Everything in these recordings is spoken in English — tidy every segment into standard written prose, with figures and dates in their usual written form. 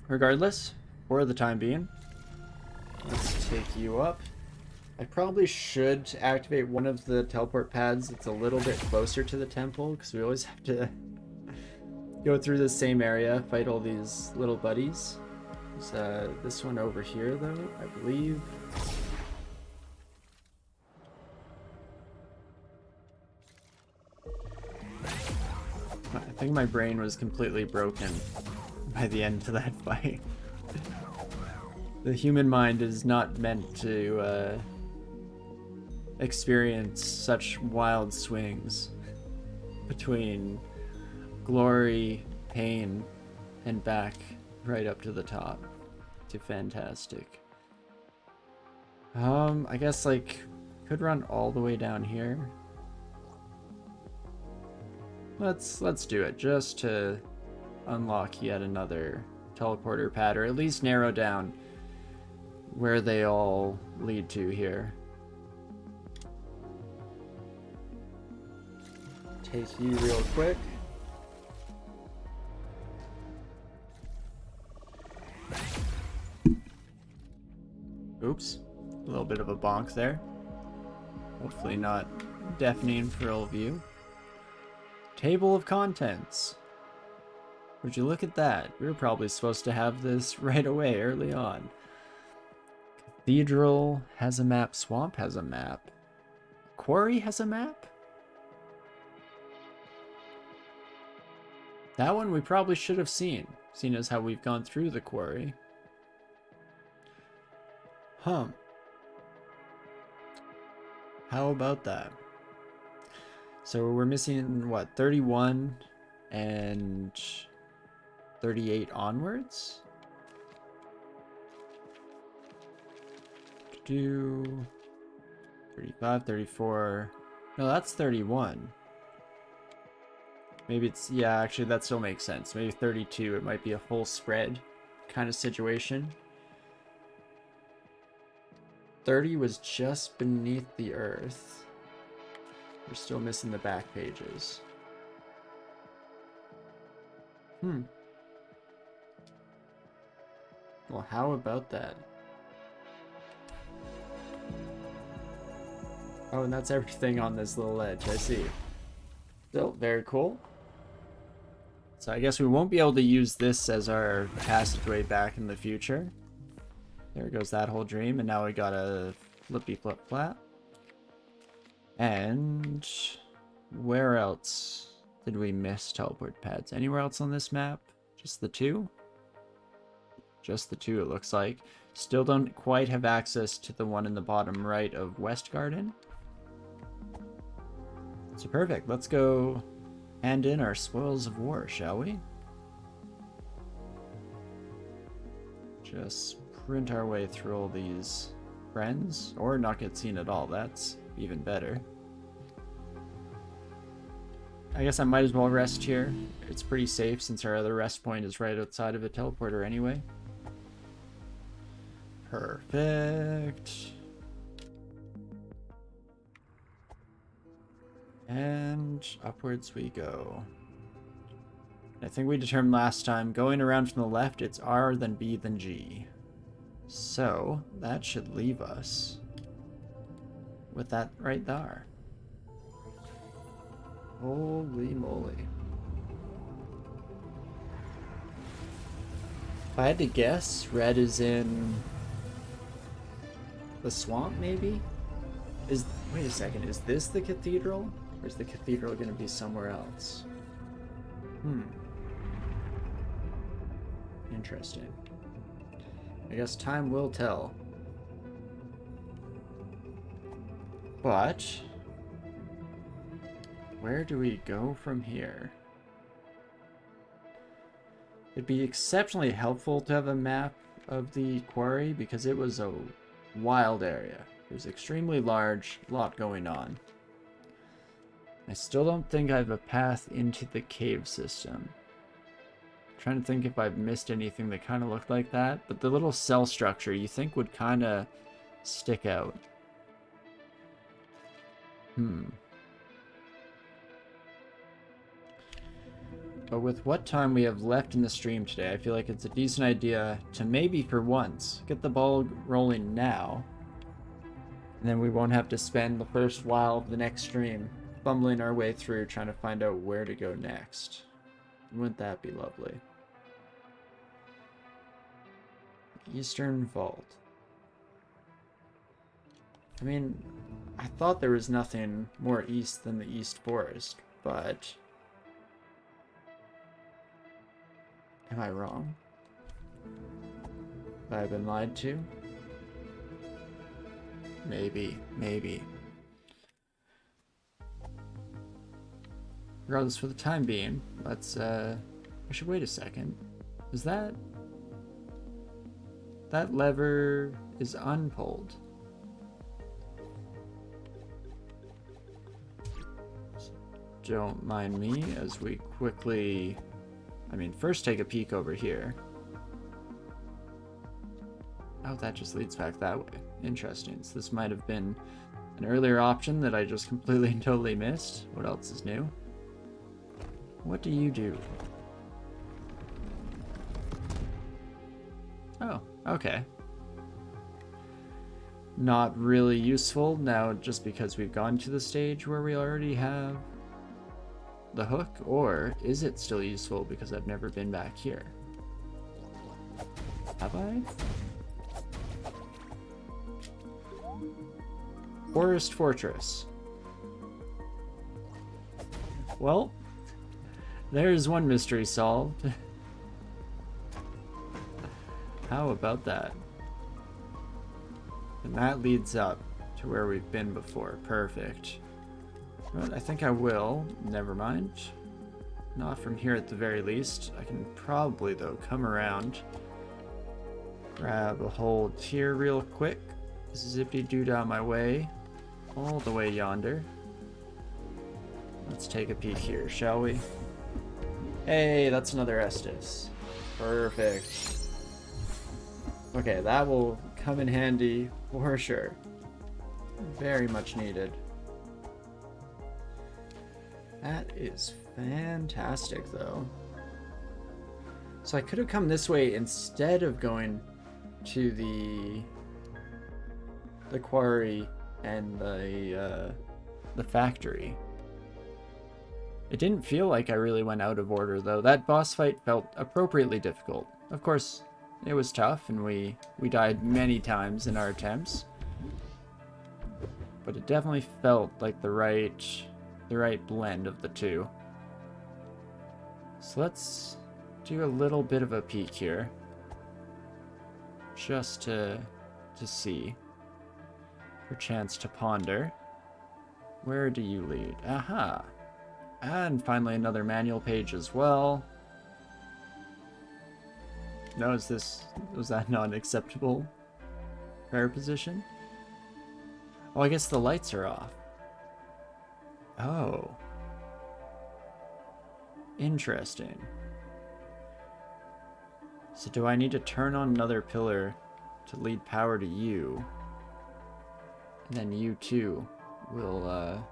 regardless, for the time being, let's take you up. I probably should activate one of the teleport pads that's a little bit closer to the temple, because we always have to go through the same area, fight all these little buddies. There's this one over here, though, I believe. I think my brain was completely broken by the end of that fight. The human mind is not meant to experience such wild swings between glory, pain, and back right up to the top to fantastic. I guess like could run all the way down here. Let's do it just to unlock yet another teleporter pad, or at least narrow down where they all lead to here. Take you real quick. Oops, a little bit of a bonk there. Hopefully not deafening for all of you. Table of contents. Would you look at that? We were probably supposed to have this right away early on. Cathedral has a map. Swamp has a map. Quarry has a map? That one we probably should have seen, seeing as how we've gone through the quarry. How about that? So we're missing, what, 31 and 38 onwards? Do 35, 34. No, that's 31. Maybe it's, yeah, actually that still makes sense. Maybe 32, it might be a full spread kind of situation. 30 was just beneath the earth. We're still missing the back pages. Well, how about that? Oh, and that's everything on this little ledge, I see. Still, very cool. So I guess we won't be able to use this as our passageway back in the future. There goes that whole dream, and now we got a flippy flip flat. And where else did we miss teleport pads? Anywhere else on this map? Just the two? Just the two, it looks like. Still don't quite have access to the one in the bottom right of West Garden. So perfect, let's go hand in our spoils of war, shall we? Just sprint our way through all these friends, or not get seen at all. That's even better. I guess I might as well rest here. It's pretty safe since our other rest point is right outside of a teleporter anyway. Perfect. And upwards we go. I think we determined last time, going around from the left, it's R, then B, then G. So, that should leave us with that right there. Holy moly. If I had to guess, red is in the swamp, maybe? Wait a second, is this the cathedral? Or is the cathedral going to be somewhere else? Interesting. I guess time will tell. But where do we go from here? It'd be exceptionally helpful to have a map of the quarry because it was a wild area. It was extremely large, a lot going on. I still don't think I have a path into the cave system. Trying to think if I've missed anything that kind of looked like that, but the little cell structure you think would kind of stick out. But with what time we have left in the stream today, I feel like it's a decent idea to maybe for once get the ball rolling now. And then we won't have to spend the first while of the next stream fumbling our way through trying to find out where to go next. Wouldn't that be lovely? Eastern Vault. I mean, I thought there was nothing more east than the East Forest, but... Am I wrong? Have I been lied to? Maybe, maybe. Regardless, for the time being, let's, I should wait a second. Is that... That lever is unpulled. Don't mind me as we quickly... I mean, first take a peek over here. Oh, that just leads back that way. Interesting. So this might have been an earlier option that I just completely and totally missed. What else is new? What do you do? Oh, okay. Not really useful now just because we've gone to the stage where we already have the hook, or is it still useful because I've never been back here? Have I? Forest Fortress. Well, there's one mystery solved. How about that? And that leads up to where we've been before. Perfect. But I think I will. Never mind. Not from here at the very least. I can probably, though, come around. Grab a hold here real quick. Zippity-doo down my way. All the way yonder. Let's take a peek here, shall we? Hey, that's another Estus. Perfect. Okay, that will come in handy for sure. Very much needed. That is fantastic, though. So I could have come this way instead of going to the quarry and the factory. It didn't feel like I really went out of order, though. That boss fight felt appropriately difficult. Of course, it was tough, and we died many times in our attempts. But it definitely felt like the right blend of the two. So let's do a little bit of a peek here. Just to see. For chance to ponder. Where do you lead? Aha! And finally another manual page as well. No, was that not an acceptable prayer position? Oh, I guess the lights are off. Oh. Interesting. So do I need to turn on another pillar to lead power to you? And then you too will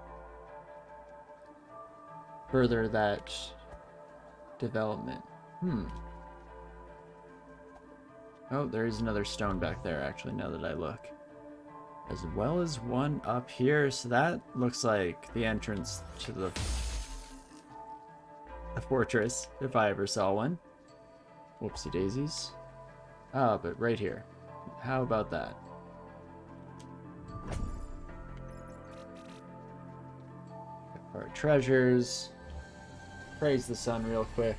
further that development. Oh, there is another stone back there, actually, now that I look. As well as one up here, so that looks like the entrance to the fortress, if I ever saw one. Whoopsie daisies. Ah, but right here. How about that? Our treasures. Praise the sun real quick.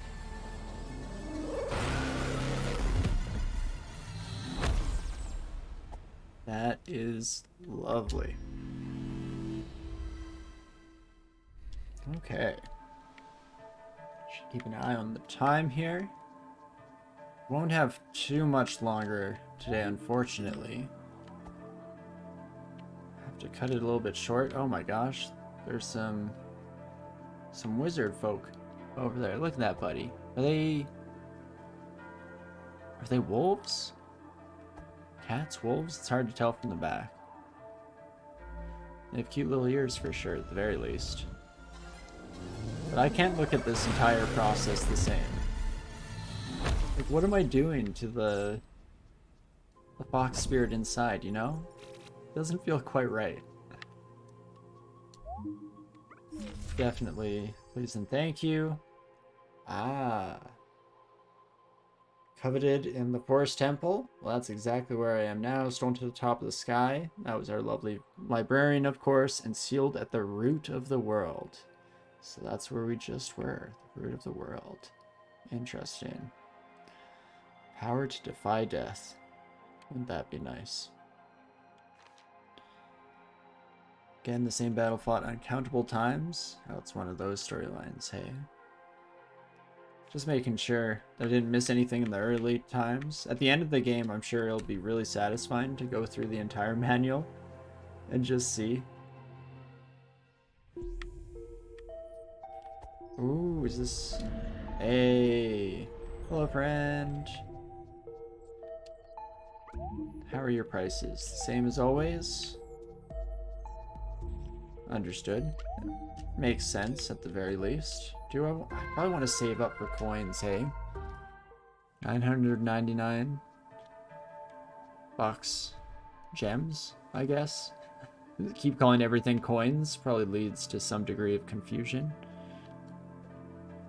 That is lovely. Okay. Should keep an eye on the time here. Won't have too much longer today, unfortunately. Have to cut it a little bit short. Oh my gosh. There's some wizard folk over there. Look at that, buddy. Are they wolves? Cats? Wolves? It's hard to tell from the back. They have cute little ears for sure, at the very least. But I can't look at this entire process the same. Like, what am I doing to the fox spirit inside, you know? Doesn't feel quite right. Definitely. Please and thank you. Ah. Coveted in the forest temple. Well, that's exactly where I am now. Stone to the top of the sky. That was our lovely librarian, of course, and sealed at the root of the world. So that's where we just were. The root of the world. Interesting. Power to defy death. Wouldn't that be nice? Again, the same battle fought uncountable times. Oh, it's one of those storylines, hey? Just making sure that I didn't miss anything in the early times. At the end of the game, I'm sure it'll be really satisfying to go through the entire manual and just see. Ooh, is this... Hey! Hello, friend! How are your prices? Same as always? Understood. Makes sense, at the very least. I probably want to save up for coins, hey? 999 bucks. Gems, I guess? Keep calling everything coins probably leads to some degree of confusion.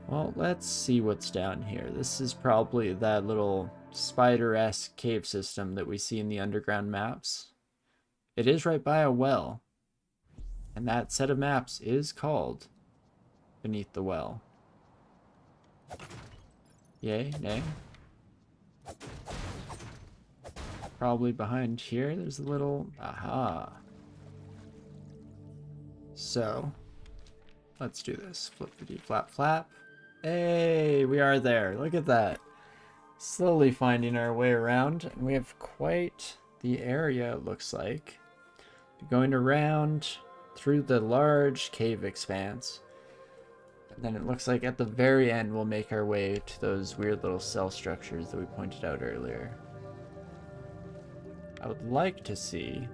Well, let's see what's down here. This is probably that little spider-esque cave system that we see in the underground maps. It is right by a well. And that set of maps is called Beneath the Well. Yay, nay. Probably behind here, there's a little... Aha. So, let's do this. Flippity flap flap. Hey, we are there. Look at that. Slowly finding our way around. And we have quite the area, it looks like. Going around through the large cave expanse. And then it looks like at the very end we'll make our way to those weird little cell structures that we pointed out earlier. I would like to see...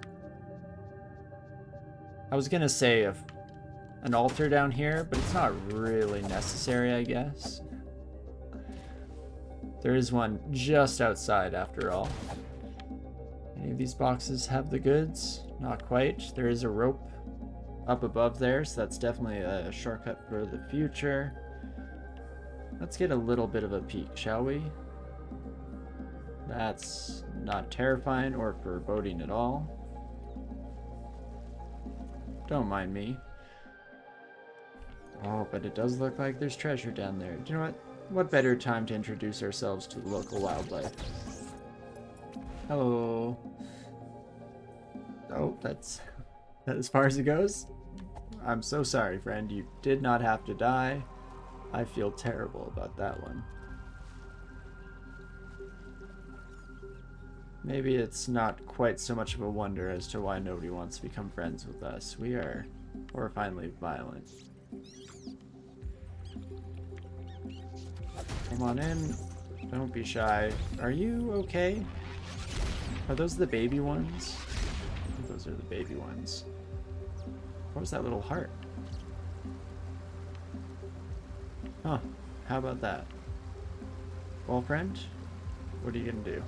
I was gonna say an altar down here, but it's not really necessary, I guess. There is one just outside, after all. Any of these boxes have the goods? Not quite. There is a rope up above there, so that's definitely a shortcut for the future. Let's get a little bit of a peek, shall we? That's not terrifying or foreboding at all. Don't mind me. Oh, but it does look like there's treasure down there. Do you know what? What better time to introduce ourselves to the local wildlife? Hello. Oh, that's as far as it goes? I'm so sorry, friend. You did not have to die. I feel terrible about that one. Maybe it's not quite so much of a wonder as to why nobody wants to become friends with us. We are horrifyingly violent. Come on in. Don't be shy. Are you okay? Are those the baby ones? I think those are the baby ones. What was that little heart? Huh. How about that? Well, friend, what are you gonna do?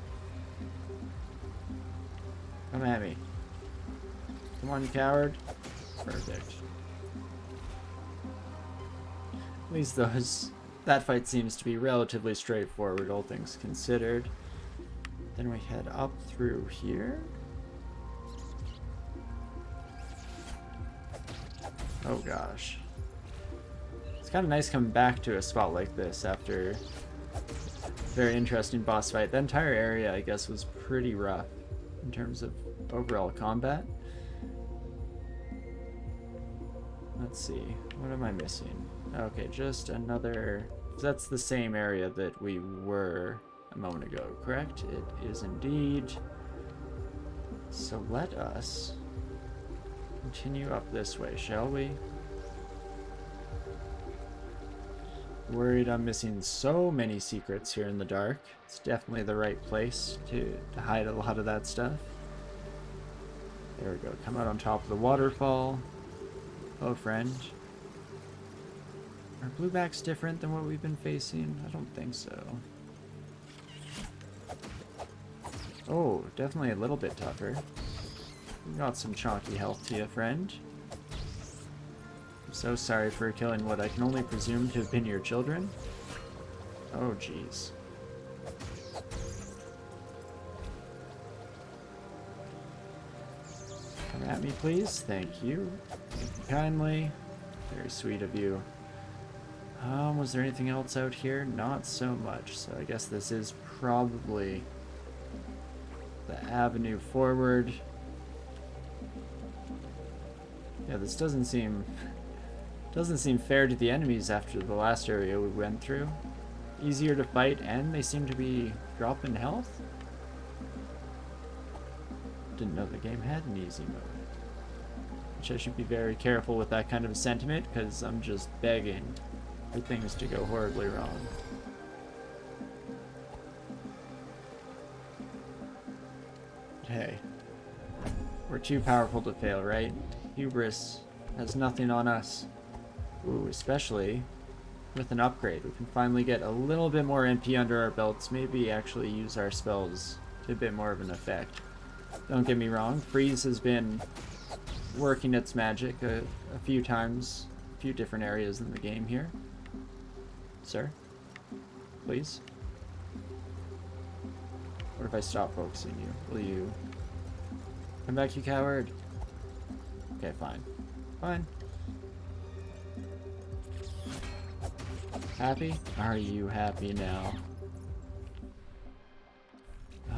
Come at me. Come on, you coward. Perfect. At least that fight seems to be relatively straightforward, all things considered. Then we head up through here. Oh gosh. It's kind of nice coming back to a spot like this after a very interesting boss fight. The entire area, I guess, was pretty rough in terms of overall combat. Let's see. What am I missing? Okay, just another... That's the same area that we were a moment ago, correct? It is indeed. So let us continue up this way, shall we? Worried I'm missing so many secrets here in the dark. It's definitely the right place to hide a lot of that stuff. There we go. Come out on top of the waterfall. Oh, friend. Are bluebacks different than what we've been facing? I don't think so. Oh, definitely a little bit tougher. You got some chalky health to you, friend. I'm so sorry for killing what I can only presume to have been your children. Oh, jeez. Come at me, please. Thank you. Thank you kindly. Very sweet of you. Was there anything else out here? Not so much. So I guess this is probably the avenue forward. Yeah, this doesn't seem fair to the enemies after the last area we went through. Easier to fight, and they seem to be dropping health. Didn't know the game had an easy mode. Which I should be very careful with that kind of sentiment, because I'm just begging for things to go horribly wrong. But hey, we're too powerful to fail, right? Hubris has nothing on us. Ooh, especially with an upgrade. We can finally get a little bit more MP under our belts, maybe actually use our spells to a bit more of an effect. Don't get me wrong, Freeze has been working its magic a few times, a few different areas in the game here. Sir, please. What if I stop focusing you? Will you come back, you coward? Okay, fine. Fine. Happy? Are you happy now?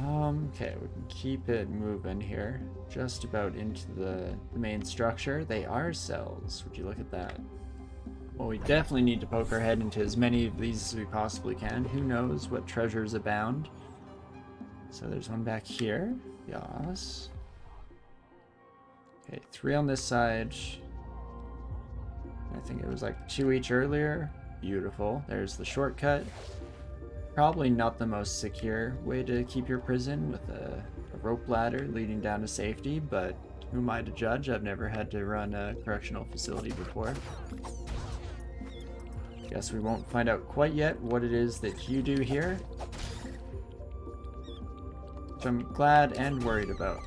Okay, we can keep it moving here. Just about into the main structure. They are cells. Would you look at that? Well, we definitely need to poke our head into as many of these as we possibly can. Who knows what treasures abound. So there's one back here. Yes. Okay, 3 on this side. I think it was like 2 each earlier. Beautiful. There's the shortcut. Probably not the most secure way to keep your prison with a rope ladder leading down to safety, but who am I to judge? I've never had to run a correctional facility before. Guess we won't find out quite yet what it is that you do here, which I'm glad and worried about.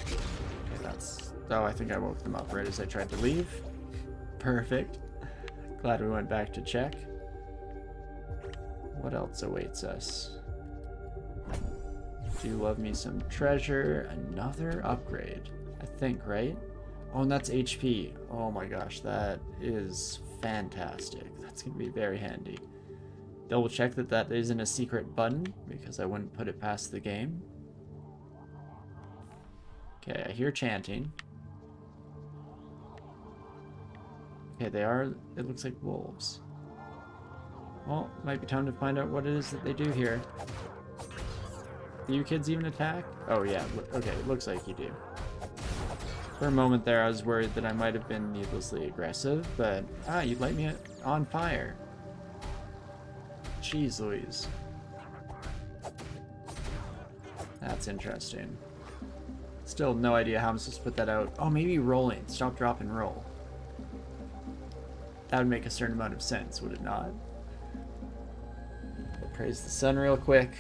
Okay, that's... Oh, I think I woke them up right as I tried to leave. Perfect. Glad we went back to check. What else awaits us? Do love me some treasure. Another upgrade, I think, right? Oh, and that's HP. Oh my gosh, that is fantastic. That's gonna be very handy. Double check that that isn't a secret button, because I wouldn't put it past the game. Okay, I hear chanting. Okay, they are, it looks like wolves. Well, might be time to find out what it is that they do here. Do you kids even attack? Oh yeah, okay, it looks like you do. For a moment there, I was worried that I might have been needlessly aggressive, but... Ah, you light me on fire. Jeez Louise. That's interesting. Still no idea how I'm supposed to put that out. Oh, maybe rolling. Stop, drop, and roll. That would make a certain amount of sense, would it not? Praise the sun real quick.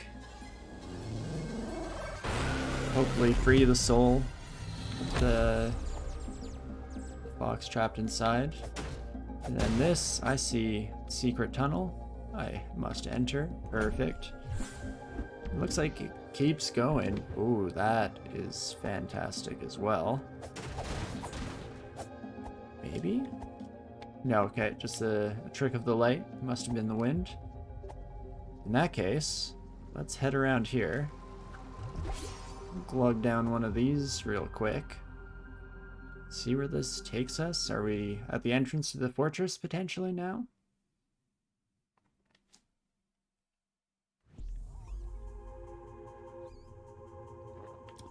Hopefully free the soul of the fox trapped inside. And then this, I see secret tunnel. I must enter. Perfect. It looks like it keeps going. Ooh, that is fantastic as well. Maybe? No, okay, just a trick of the light. Must have been the wind. In that case, let's head around here. Glug down one of these real quick. See where this takes us? Are we at the entrance to the fortress potentially now?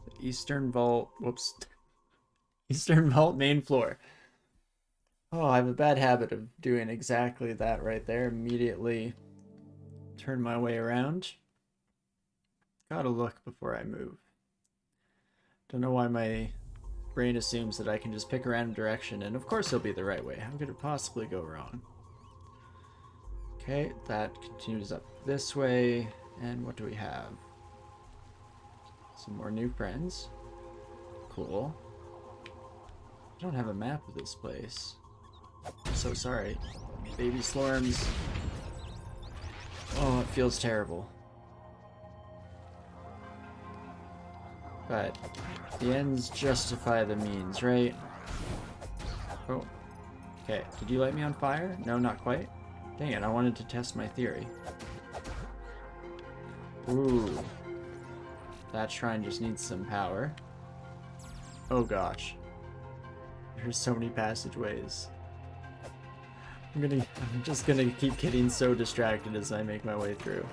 The Eastern Vault, whoops. Eastern Vault main floor. Oh, I have a bad habit of doing exactly that right there. Immediately turn my way around. Gotta look before I move. Don't know why my brain assumes that I can just pick a random direction, and of course it'll be the right way. How could it possibly go wrong? Okay, that continues up this way. And what do we have? Some more new friends. Cool. I don't have a map of this place. I'm so sorry. Baby Slorms. Oh, it feels terrible. But the ends justify the means, right? Oh. Okay, did you light me on fire? No, not quite. Dang it, I wanted to test my theory. Ooh. That shrine just needs some power. Oh gosh. There's so many passageways. I'm just gonna keep getting so distracted as I make my way through.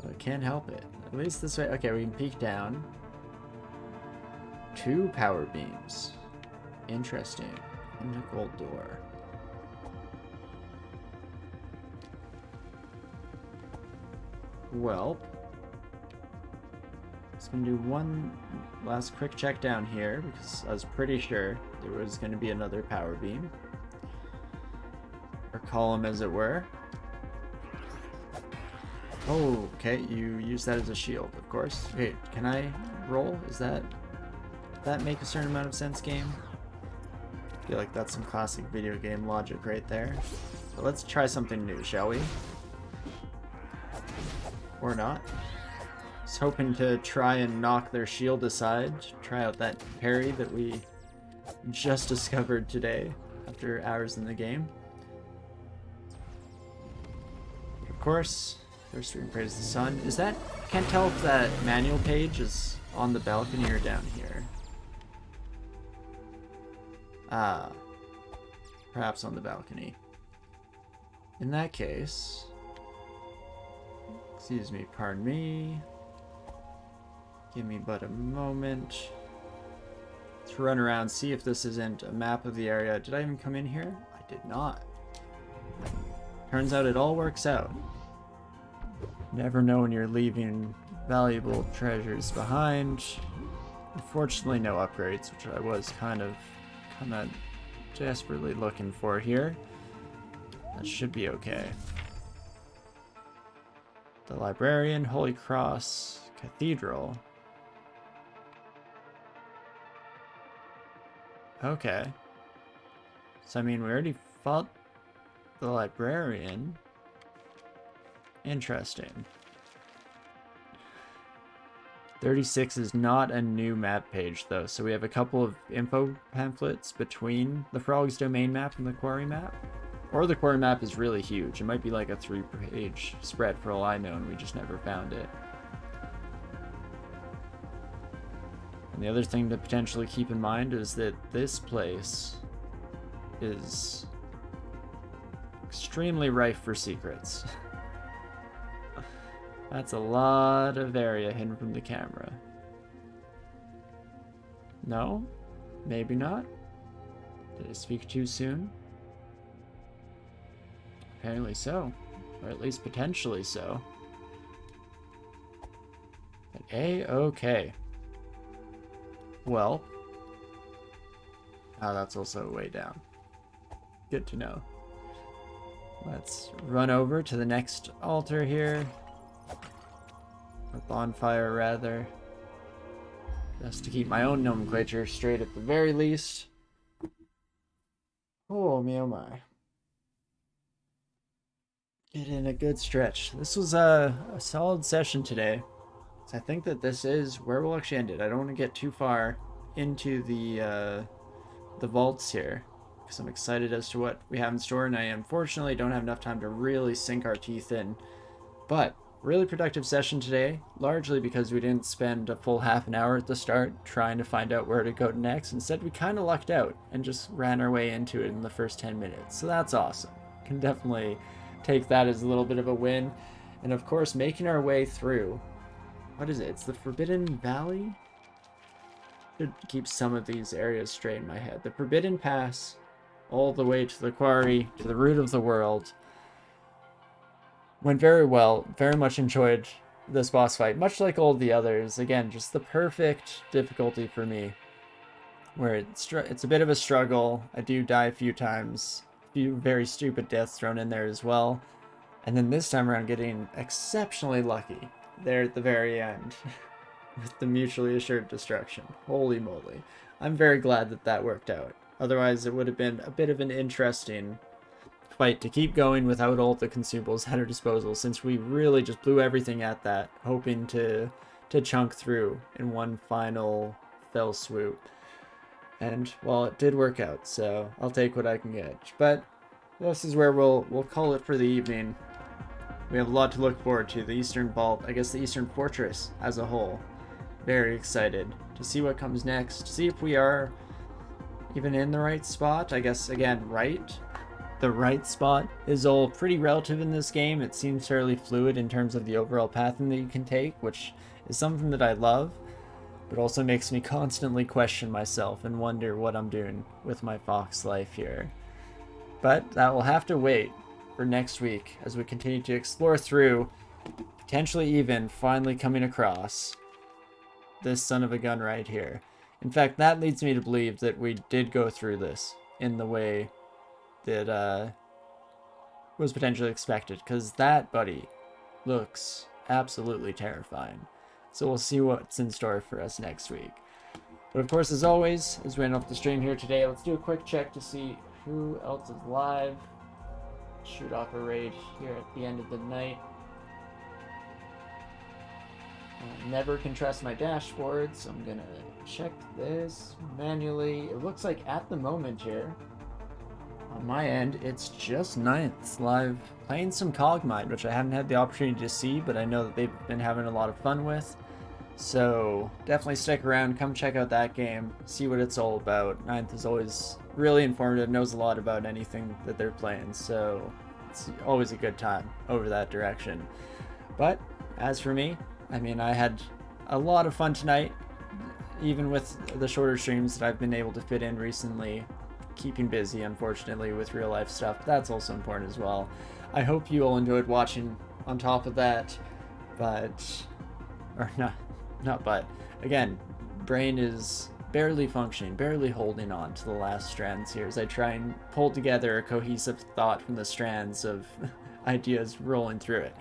But I can't help it. At least this way. Okay, we can peek down. 2 power beams. Interesting. And a gold door. Well, just gonna do one last quick check down here because I was pretty sure there was gonna be another power beam. Or column, as it were. Oh, okay, you use that as a shield, of course. Wait, can I roll? Does that make a certain amount of sense, game? I feel like that's some classic video game logic right there. But let's try something new, shall we? Or not. I was hoping to try and knock their shield aside. Try out that parry that we just discovered today after hours in the game. Of course, first we can praise the sun. Is that... I can't tell if that manual page is on the balcony or down here. Ah. Perhaps on the balcony. In that case... Excuse me, pardon me. Give me but a moment. Let's run around, see if this isn't a map of the area. Did I even come in here? I did not. Turns out it all works out. Never know when you're leaving valuable treasures behind. Unfortunately, no upgrades, which I was kind of desperately looking for here. That should be okay. The Librarian, Holy Cross, Cathedral. Okay. So, I mean, we already fought the Librarian. Interesting. 36 is not a new map page, though, so we have a couple of info pamphlets between the Frog's Domain map and the Quarry map. Or the Quarry map is really huge. It might be like a 3-page spread for all I know, and we just never found it. And the other thing to potentially keep in mind is that this place is extremely rife for secrets. That's a lot of area hidden from the camera. No? Maybe not? Did I speak too soon? Apparently so. Or at least potentially so. But A-okay. Well. Oh, that's also way down. Good to know. Let's run over to the next altar here. Or bonfire, rather. Just to keep my own nomenclature straight at the very least. Oh, me oh my. Get in a good stretch. This was a solid session today. So I think that this is where we'll actually end it. I don't want to get too far into the vaults here, because I'm excited as to what we have in store, and I unfortunately don't have enough time to really sink our teeth in. But really productive session today, largely because we didn't spend a full half an hour at the start trying to find out where to go next. Instead, we kind of lucked out and just ran our way into it in the first 10 minutes. So that's awesome. Can definitely take that as a little bit of a win. And of course, making our way through, what is it? It's the Forbidden Valley? Should keep some of these areas straight in my head. The Forbidden Pass, all the way to the quarry, to the root of the world. Went very well. Very much enjoyed this boss fight, much like all the others. Again, just the perfect difficulty for me, where it's a bit of a struggle. I do die a few times. few very stupid deaths thrown in there as well. And then this time around getting exceptionally lucky there at the very end with the mutually assured destruction. Holy moly. I'm very glad that that worked out. Otherwise, it would have been a bit of an interesting fight to keep going without all the consumables at our disposal, since we really just blew everything at that, hoping to chunk through in one final fell swoop. And, well, it did work out, so I'll take what I can get. But this is where we'll call it for the evening. We have a lot to look forward to. The Eastern Vault, I guess the Eastern Fortress as a whole. Very excited to see what comes next. See if we are even in the right spot. I guess, again, right? The right spot is all pretty relative in this game. It seems fairly fluid in terms of the overall pathing that you can take, which is something that I love, but also makes me constantly question myself and wonder what I'm doing with my fox life here. But that will have to wait for next week as we continue to explore through, potentially even finally coming across this son of a gun right here. In fact, that leads me to believe that we did go through this in the way that was potentially expected, because that buddy looks absolutely terrifying. So we'll see what's in store for us next week. But of course, as always, as we end off the stream here today, let's do a quick check to see who else is live. Shoot off a raid here at the end of the night. I never can trust my dashboard, so I'm gonna check this manually. It looks like at the moment here, on my end, it's just Ninth live playing some Cogmind, which I haven't had the opportunity to see, but I know that they've been having a lot of fun with. So definitely stick around, come check out that game, see what it's all about. Ninth is always really informative, knows a lot about anything that they're playing, so it's always a good time over that direction. But as for me, I mean, I had a lot of fun tonight, even with the shorter streams that I've been able to fit in recently. Keeping busy, unfortunately, with real life stuff. That's also important as well. I hope you all enjoyed watching on top of that, but again, brain is barely functioning, barely holding on to the last strands here as I try and pull together a cohesive thought from the strands of ideas rolling through it.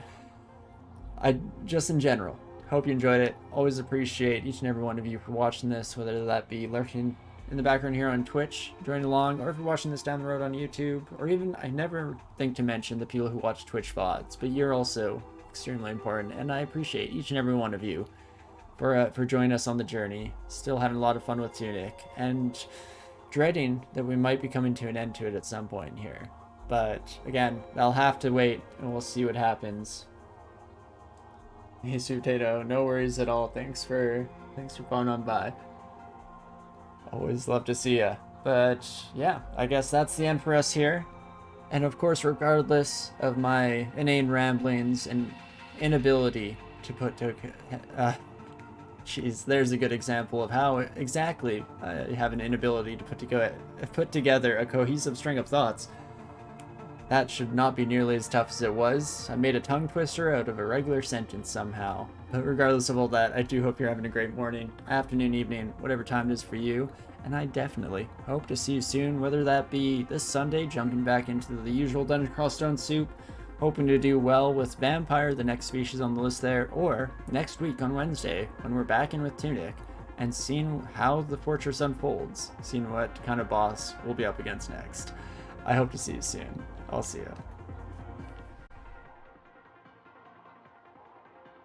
I just in general hope you enjoyed it. Always appreciate each and every one of you for watching this, whether that be lurking in the background here on Twitch, joining along, or if you're watching this down the road on YouTube, or even, I never think to mention the people who watch Twitch VODs, but you're also extremely important, and I appreciate each and every one of you for joining us on the journey. Still having a lot of fun with Tunic, and dreading that we might be coming to an end to it at some point here. But again, I'll have to wait, and we'll see what happens. Hey, Potato, no worries at all. Thanks for phone on by. Always love to see ya. But yeah, I guess that's the end for us here. And of course, regardless of my inane ramblings and inability to put to there's a good example of how exactly I have an inability to put together a cohesive string of thoughts. That should not be nearly as tough as it was. I made a tongue twister out of a regular sentence somehow. But regardless of all that, I do hope you're having a great morning, afternoon, evening, whatever time it is for you. And I definitely hope to see you soon, whether that be this Sunday, jumping back into the usual Dungeon Crawl Stone Soup, hoping to do well with Vampire, the next species on the list there, or next week on Wednesday, when we're back in with Tunic, and seeing how the fortress unfolds, seeing what kind of boss we'll be up against next. I hope to see you soon. I'll see you.